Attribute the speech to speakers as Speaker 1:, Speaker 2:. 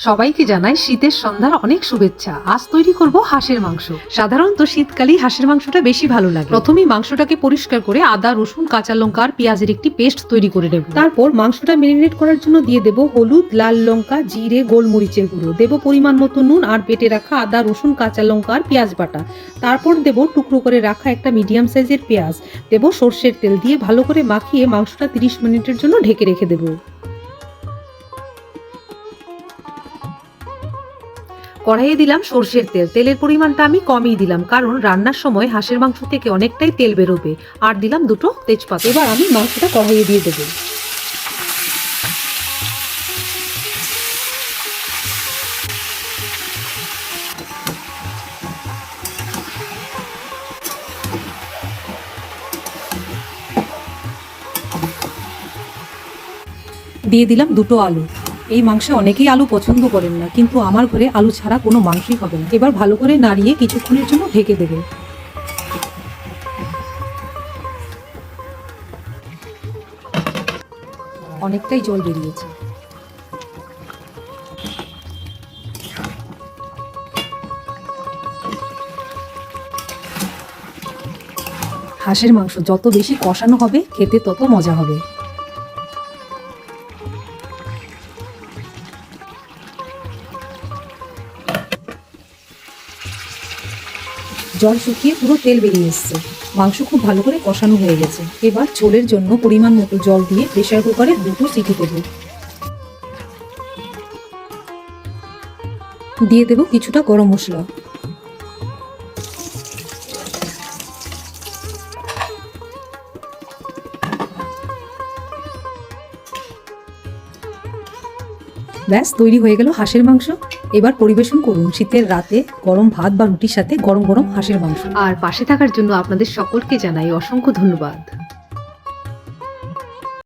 Speaker 1: সবাইকে জানাই শীতের সন্ধ্যার অনেক শুভেচ্ছা। আজ তৈরি করব হাঁসের মাংস। সাধারণত শীতকালেই হাঁসের মাংসটা বেশি ভালো লাগে। প্রথমেই মাংসটাকে পরিষ্কার করে আদা, রসুন, কাঁচা লঙ্কা আর পেঁয়াজের একটি পেস্ট তৈরি করে নেব। তারপর মাংসটা ম্যারিনেট করার জন্য দিয়ে দেব হলুদ, লাল লঙ্কা, জিরে, গোলমরিচের গুঁড়ো, দেব পরিমাণ মতো নুন আর বেটে রাখা আদা, রসুন, কাঁচা লঙ্কা আর পেঁয়াজ বাটা। তারপর দেব টুকরো করে রাখা একটা মিডিয়াম সাইজের পেঁয়াজ, দেব সর্ষের তেল, দিয়ে ভালো করে মাখিয়ে মাংসটা 30 মিনিটের জন্য ঢেকে রেখে দেব। কড়াইয়ে দিলাম সর্ষের তেল। তেলের পরিমাণটা আমি কমই দিলাম, কারণ রান্নার সময় হাঁসের মাংস থেকে অনেকটাই তেল বেরোবে। আর দিলাম দুটো তেজপাতা। এবার আমি মাংসটা কড়াইয়ে দিয়ে দেবো। দিয়ে দিলাম দুটো আলু। এই মাংসে অনেকেই আলু পছন্দ করেন না, কিন্তু আমার ঘরে আলু ছাড়া কোনো মাংসই হবে না। এবার ভালো করে নাড়িয়ে কিছুক্ষণের জন্য ঢেকে দেবে। অনেকটাই জল বেরিয়েছে। হাঁসের মাংস যত বেশি কষানো হবে, খেতে তত মজা হবে। জল শুকিয়ে পুরো তেল বেরিয়ে এসছে। মাংস খুব ভালো করে কষানো হয়ে গেছে। এবার ঝোলের জন্য পরিমাণ মতো জল দিয়ে প্রেসার কুকারে 2টো সিটি দেব। দিয়ে দেব কিছুটা গরম মশলা। ব্যাস, তৈরি হয়ে গেল হাঁসের মাংস। এবার পরিবেশন করুন শীতের রাতে গরম ভাত বা রুটির সাথে গরম গরম হাঁসের মাংস। আর পাশে থাকার জন্য আপনাদের সকলকে জানাই অসংখ্য ধন্যবাদ।